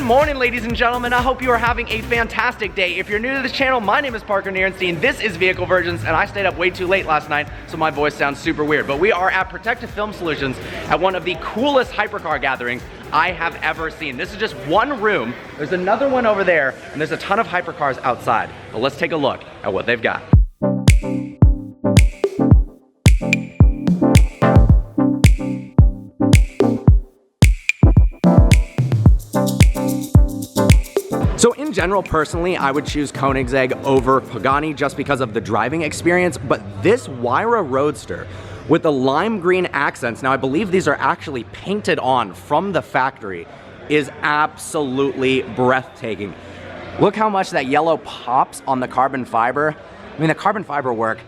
morning, ladies and gentlemen. I hope you are having a fantastic day. If you're new to this channel, my name is Parker Nierenstein. This is Vehicle Virgins, and I stayed up way too late last night, so my voice sounds super weird. But we are at Protective Film Solutions at one of the coolest hypercar gatherings I have ever seen. This is just one room. There's another one over there, and there's a ton of hypercars outside. But let's take a look at what they've got. So in general, personally, I would choose Koenigsegg over Pagani just because of the driving experience, but this Huayra Roadster with the lime green accents, now I believe these are actually painted on from the factory, is absolutely breathtaking. Look how much that yellow pops on the carbon fiber. I mean, the carbon fiber work,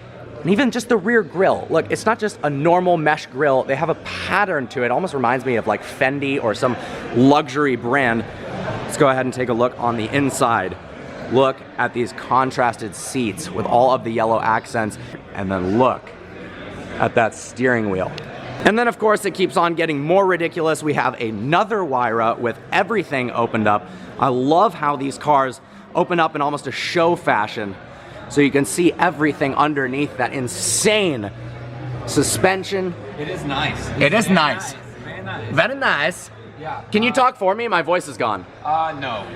and even just the rear grille. Look, it's not just a normal mesh grille. They have a pattern to it. It almost reminds me of like Fendi or some luxury brand. Let's go ahead and take a look on the inside. Look at these contrasted seats with all of the yellow accents, and then look at that steering wheel. And then of course it keeps on getting more ridiculous. We have another Huayra with everything opened up. I love how these cars open up in almost a show fashion, so you can see everything underneath that insane suspension. It is nice. It is nice. Very nice. Very nice. Yeah. Can you talk for me? My voice is gone. No.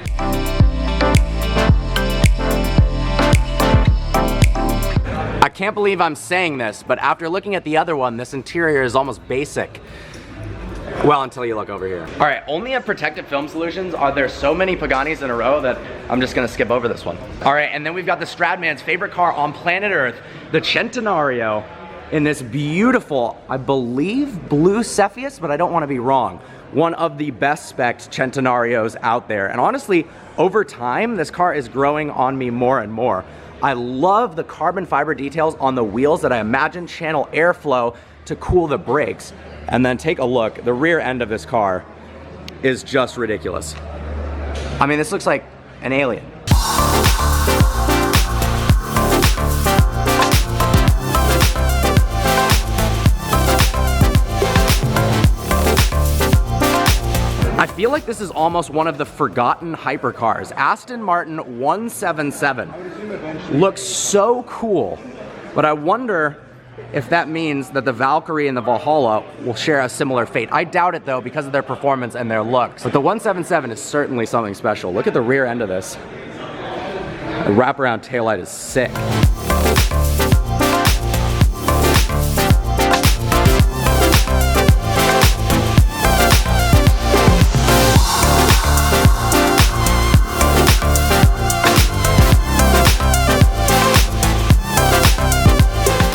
I can't believe I'm saying this, but after looking at the other one, this interior is almost basic. Well, until you look over here. All right, only at Protective Film Solutions are there so many Paganis in a row that I'm just gonna skip over this one. All right, and then we've got the Stradman's favorite car on planet Earth, the Centenario, in this beautiful, I believe, blue Cepheus, but I don't wanna be wrong. One of the best spec'd Centenarios out there. And honestly, over time, this car is growing on me more and more. I love the carbon fiber details on the wheels that I imagine channel airflow to cool the brakes. And then take a look, the rear end of this car is just ridiculous. I mean, this looks like an alien. I feel like this is almost one of the forgotten hypercars. Aston Martin 177 looks so cool, but I wonder if that means that the Valkyrie and the Valhalla will share a similar fate. I doubt it though, because of their performance and their looks. But the 177 is certainly something special. Look at the rear end of this. The wraparound taillight is sick.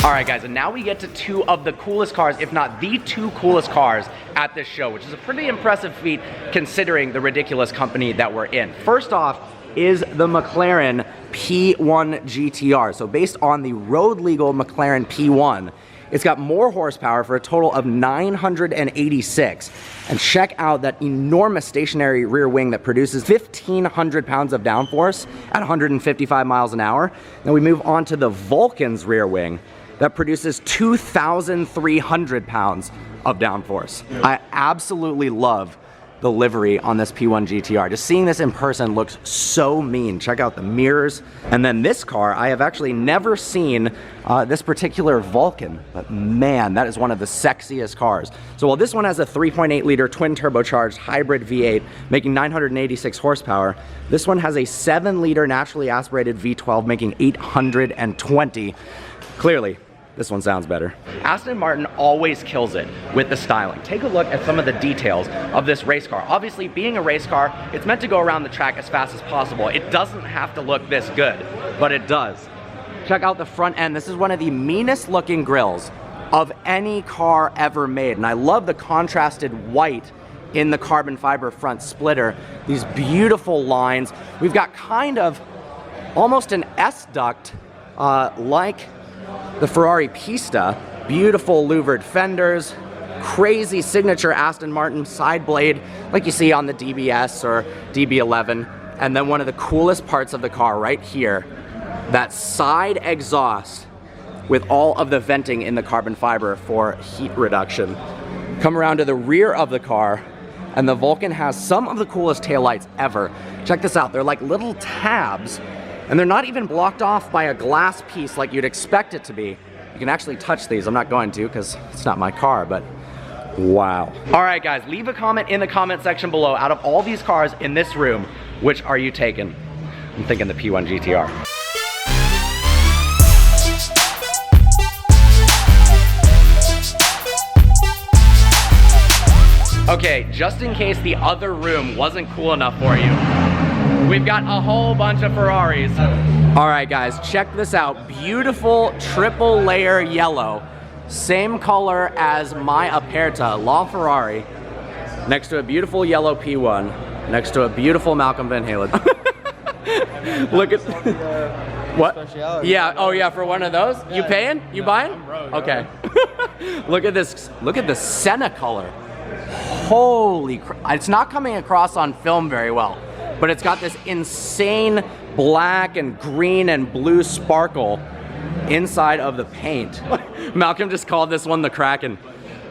Alright guys, and now we get to two of the coolest cars, if not the two coolest cars at this show, which is a pretty impressive feat considering the ridiculous company that we're in. First off is the Mclaren P1 GTR. So based on the road legal Mclaren P1, it's got more horsepower for a total of 986. And check out that enormous stationary rear wing that produces 1,500 pounds of downforce at 155 miles an hour. Then we move on to the Vulcan's rear wing that produces 2,300 pounds of downforce. I absolutely love the livery on this P1 GTR. Just seeing this in person looks so mean. Check out the mirrors. And then this car, I have actually never seen this particular Vulcan, but man, that is one of the sexiest cars. So while this one has a 3.8 liter twin turbocharged hybrid V8 making 986 horsepower, this one has a 7 liter naturally aspirated V12 making 820. Clearly, this one sounds better. Aston Martin always kills it with the styling. Take a look at some of the details of this race car. Obviously, being a race car, it's meant to go around the track as fast as possible. It doesn't have to look this good, but it does. Check out the front end. This is one of the meanest looking grills of any car ever made. And I love the contrasted white in the carbon fiber front splitter. These beautiful lines. We've got kind of almost an S-duct like the Ferrari Pista. Beautiful louvered fenders, crazy signature Aston Martin side blade like you see on the DBS or DB11. And then one of the coolest parts of the car right here, that side exhaust with all of the venting in the carbon fiber for heat reduction. Come around to the rear of the car, And the Vulcan has some of the coolest taillights ever. Check this out, they're like little tabs, and they're not even blocked off by a glass piece like you'd expect it to be. You can actually touch these. I'm not going to because it's not my car, but wow. All right, guys, leave a comment in the comment section below. Out of all these cars in this room, which are you taking? I'm thinking the P1 GTR. Okay, just in case the other room wasn't cool enough for you, we've got a whole bunch of Ferraris. All right, guys, check this out. Beautiful triple layer yellow. Same color as my Aperta, LaFerrari, next to a beautiful yellow P1, next to a beautiful Malcolm Van Halen. Look at what? Yeah. Oh yeah. For one of those, yeah, you paying? You buying? Okay. Look at this. Look at the Senna color. Holy crap! It's not coming across on film very well, but it's got this insane black and green and blue sparkle inside of the paint. Malcolm just called this one the Kraken.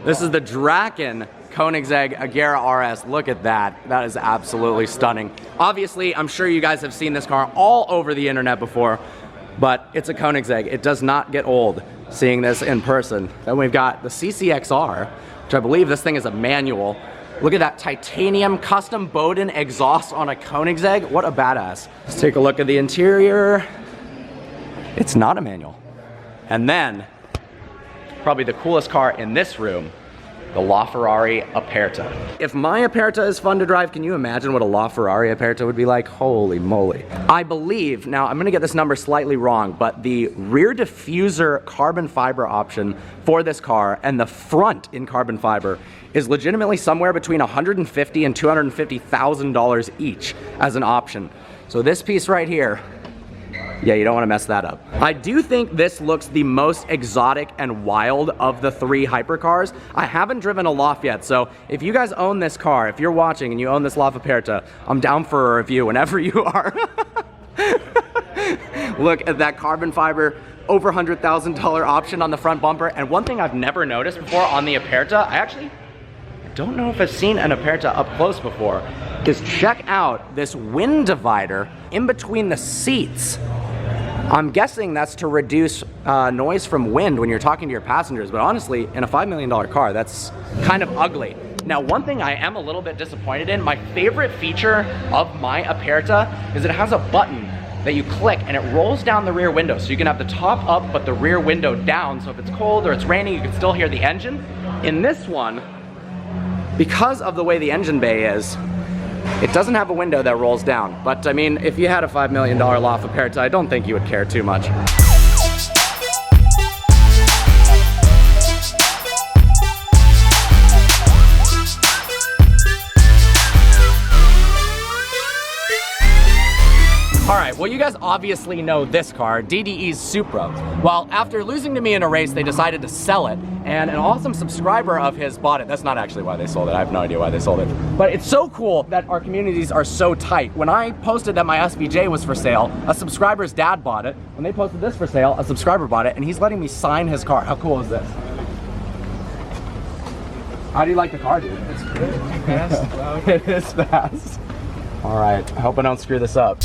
This is the Draken Koenigsegg Agera RS. Look at that. That is absolutely stunning. Obviously, I'm sure you guys have seen this car all over the internet before, but it's a Koenigsegg. It does not get old seeing this in person. Then we've got the CCXR, which I believe this thing is a manual. Look at that titanium custom Bowden exhaust on a Koenigsegg. What a badass. Let's take a look at the interior. It's not a manual. And then, probably the coolest car in this room, the LaFerrari Aperta. If my Aperta is fun to drive, can you imagine what a LaFerrari Aperta would be like? Holy moly. I believe, now I'm gonna get this number slightly wrong, but the rear diffuser carbon fiber option for this car and the front in carbon fiber is legitimately somewhere between $150,000 and $250,000 each as an option. So this piece right here, yeah, you don't want to mess that up. I do think this looks the most exotic and wild of the three hypercars. I haven't driven a LaF yet, so if you guys own this car, if you're watching and you own this LaF Aperta, I'm down for a review whenever you are. Look at that carbon fiber, over $100,000 option on the front bumper. And one thing I've never noticed before on the Aperta, I don't know if I've seen an Aperta up close before, is check out this wind divider in between the seats. I'm guessing that's to reduce noise from wind when you're talking to your passengers, but honestly, in a $5 million car, that's kind of ugly. Now, one thing I am a little bit disappointed in, my favorite feature of my Aperta is it has a button that you click and it rolls down the rear window. So you can have the top up, but the rear window down. So if it's cold or it's raining, you can still hear the engine. In this one, because of the way the engine bay is, it doesn't have a window that rolls down. But I mean, if you had a $5 million LaF Aperta, I don't think you would care too much. Alright, well you guys obviously know this car, DDE's Supra. Well, after losing to me in a race, they decided to sell it, and an awesome subscriber of his bought it. That's not actually why they sold it, I have no idea why they sold it. But it's so cool that our communities are so tight. When I posted that my SVJ was for sale, a subscriber's dad bought it. When they posted this for sale, a subscriber bought it, and he's letting me sign his car. How cool is this? How do you like the car, dude? It's great. Fast. It is fast. Alright, I hope I don't screw this up.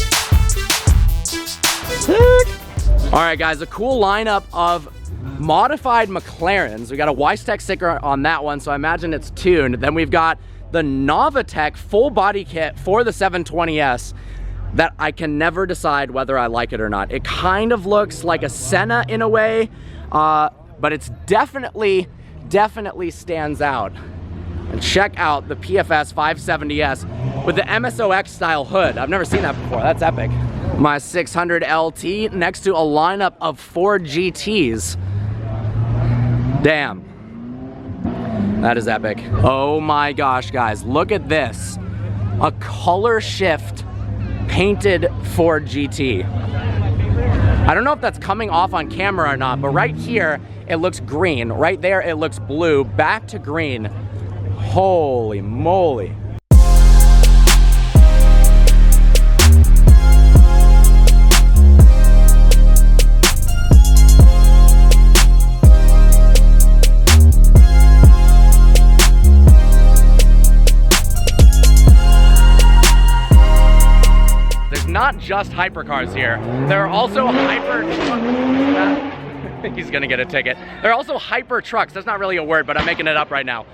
All right, guys, a cool lineup of modified McLarens. We got a Weisstech sticker on that one, so I imagine it's tuned. Then we've got the Novatec full body kit for the 720S that I can never decide whether I like it or not. It kind of looks like a Senna in a way, but it's definitely stands out. And check out the PFS 570S with the MSOX style hood. I've never seen that before. That's epic. My 600 LT next to a lineup of 4 GTs. Damn. That is epic. Oh my gosh, guys, look at this. A color shift painted Ford GT. I don't know if that's coming off on camera or not, but right here, it looks green. Right there, it looks blue, back to green. Holy moly. not just hypercars here. There are also he's gonna get a ticket. There are also hyper trucks. That's not really a word, but I'm making it up right now.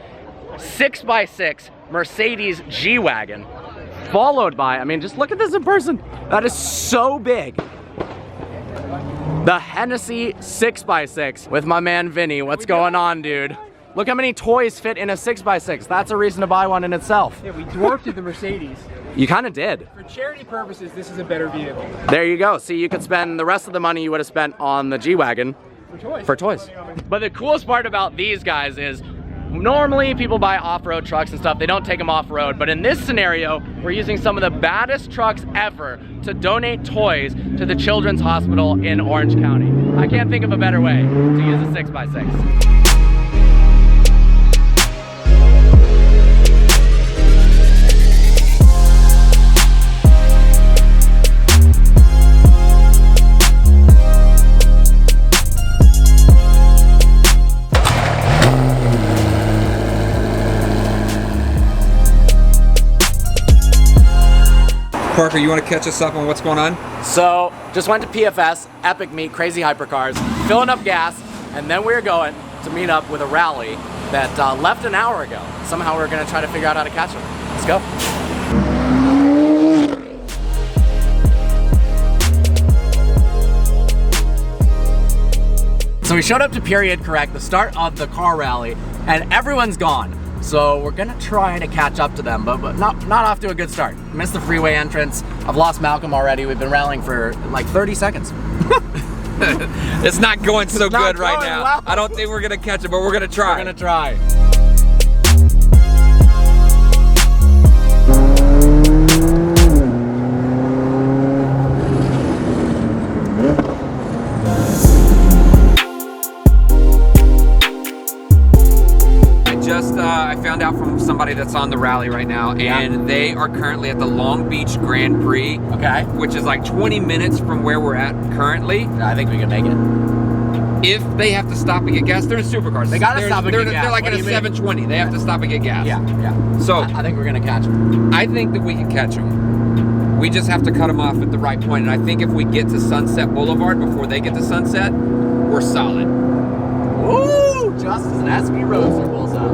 6x6 Mercedes G-Wagon, followed by, I mean, just look at this in person. That is so big. The Hennessy 6x6 with my man Vinny. What's going on, dude? Look how many toys fit in a 6x6. That's a reason to buy one in itself. Yeah, we dwarfed the Mercedes. You kind of did. For charity purposes, this is a better vehicle. There you go. See, you could spend the rest of the money you would have spent on the G-Wagon for toys. But the coolest part about these guys is normally people buy off-road trucks and stuff. They don't take them off-road. But in this scenario, we're using some of the baddest trucks ever to donate toys to the Children's Hospital in Orange County. I can't think of a better way to use a 6x6. Parker, you want to catch us up on what's going on? So, just went to PFS, Epic Meet, Crazy Hypercars, filling up gas, and then we're going to meet up with a rally that left an hour ago. Somehow we're going to try to figure out how to catch them. Let's go. So we showed up to Period Correct, the start of the car rally, and everyone's gone. So we're gonna try to catch up to them, but not off to a good start. Missed the freeway entrance. I've lost Malcolm already. We've been rallying for like 30 seconds. It's not going so good right now. Well. I don't think we're gonna catch it, but we're gonna try. We're gonna try. I found out from somebody that's on the rally right now, and they are currently at the Long Beach Grand Prix, Okay. which is like 20 minutes from where we're at currently. I think we can make it. If they have to stop and get gas, they're in supercars. They gotta stop and get gas. They're like What in do a you mean? 720. They have to stop and get gas. Yeah. So I think we're gonna catch them. I think that we can catch them. We just have to cut them off at the right point. And I think if we get to Sunset Boulevard before they get to Sunset, we're solid. Woo! Just as an SV Roadster pulls up.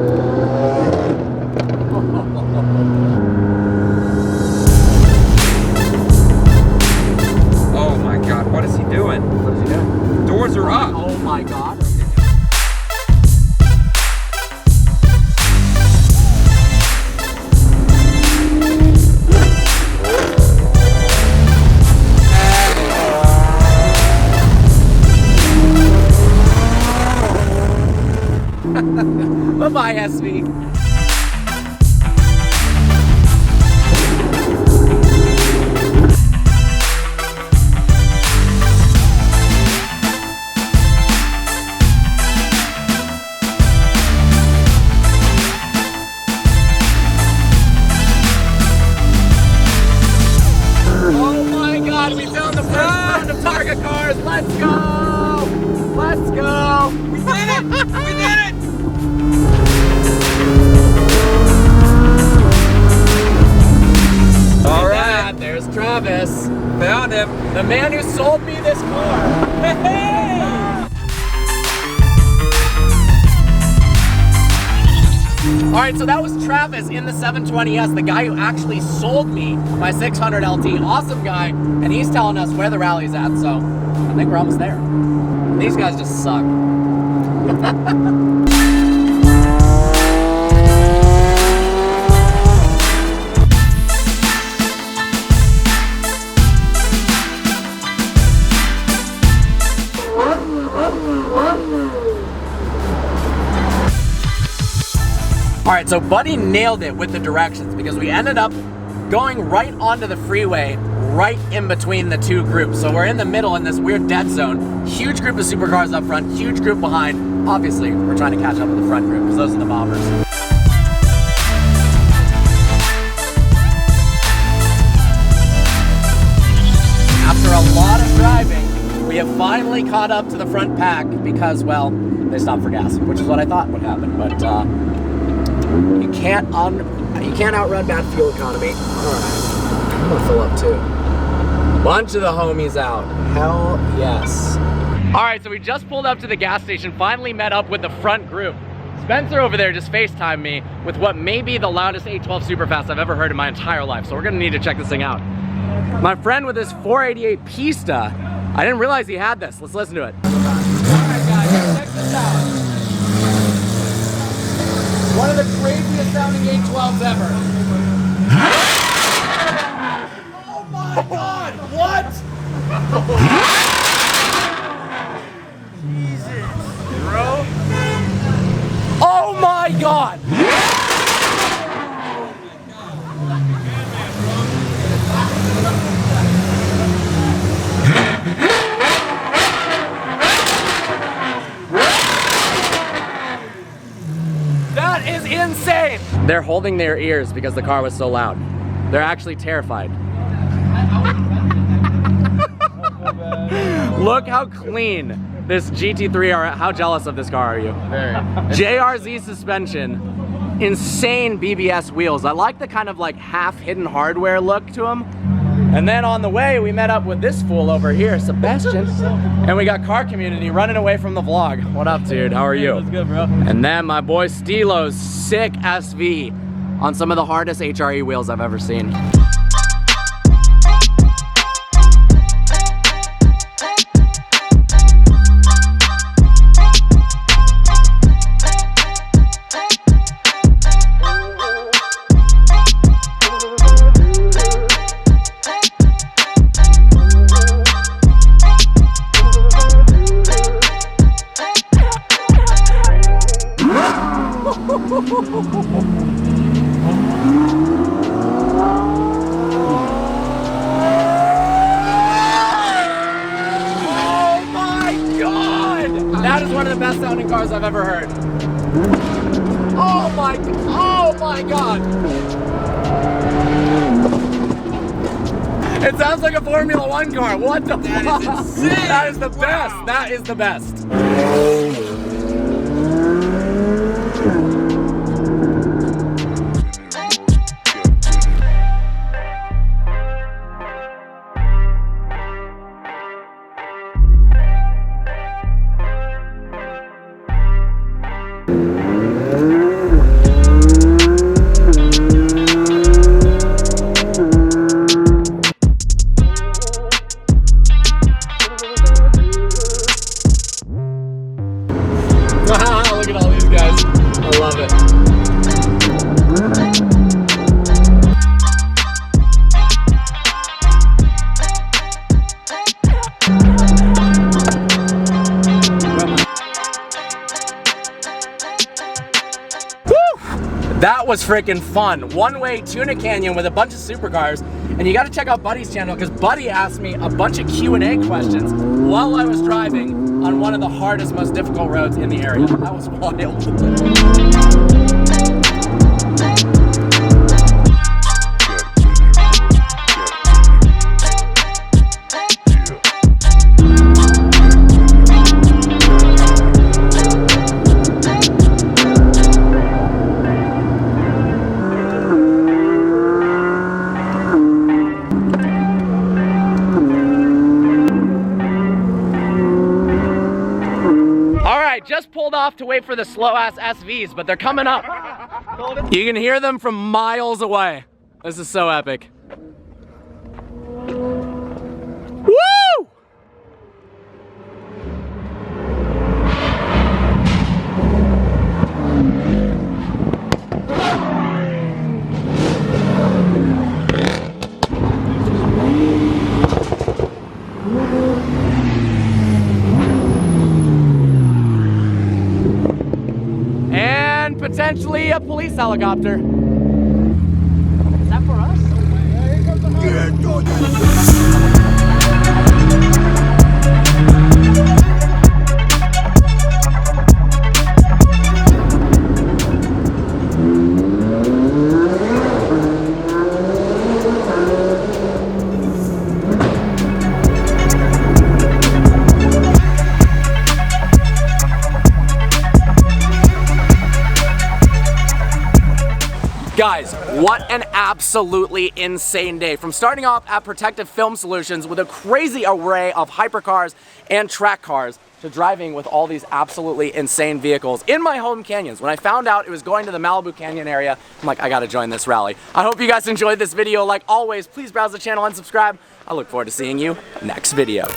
Oh my God, what is he doing? What is he doing? Doors are up. Oh my God. Bye-bye, SV. Oh my God, we found the first round of target cars. Let's go! Let's go! We did it! We did it! All right, there's Travis. Found him. The man who sold me this car. Hey! All right, so that was Travis in the 720S, the guy who actually sold me my 600 LT. Awesome guy, and he's telling us where the rally's at, so I think we're almost there. These guys just suck. All right, so Buddy nailed it with the directions because we ended up going right onto the freeway, right in between the two groups. So we're in the middle in this weird dead zone. Huge group of supercars up front, huge group behind. Obviously, we're trying to catch up with the front group because those are the bombers. After a lot of driving, we have finally caught up to the front pack because, well, they stopped for gas, which is what I thought would happen. But you can't outrun bad fuel economy. All right, I'm gonna fill up too. Bunch of the homies out. Hell yes. All right, so we just pulled up to the gas station, finally met up with the front group. Spencer over there just FaceTimed me with what may be the loudest 812 Superfast I've ever heard in my entire life, so we're gonna need to check this thing out. My friend with his 488 Pista, I didn't realize he had this. Let's listen to it. All right, guys, check this out. One of the craziest sounding 812s ever. Oh my God, what? Jesus, bro. Oh my God. That is insane. They're holding their ears because the car was so loud. They're actually terrified. Look how clean this GT3 are. How jealous of this car are you? Very. JRZ suspension, insane BBS wheels. I like the kind of like half hidden hardware look to them. And then on the way, we met up with this fool over here, Sebastian. And we got car community running away from the vlog. What up, dude? How are you? That's good, bro. And then my boy Stilo's sick SV on some of the hardest HRE wheels I've ever seen. That is one of the best sounding cars I've ever heard. Oh my God. It sounds like a Formula One car. What the fuck? That is insane. That is the best. Wow. That is the best. Look at all these guys. I love it. That was freaking fun. One-way Tuna Canyon with a bunch of supercars. And you gotta check out Buddy's channel because Buddy asked me a bunch of Q&A questions while I was driving on one of the hardest, most difficult roads in the area. That was wild. Just pulled off to wait for the slow-ass SVs, but they're coming up. You can hear them from miles away. This is so epic. Woo! Potentially a police helicopter. Is that for us? Guys, what an absolutely insane day. From starting off at Protective Film Solutions with a crazy array of hypercars and track cars to driving with all these absolutely insane vehicles in my home canyons. When I found out it was going to the Malibu Canyon area, I'm like, I gotta join this rally. I hope you guys enjoyed this video. Like always, please browse the channel and subscribe. I look forward to seeing you next video.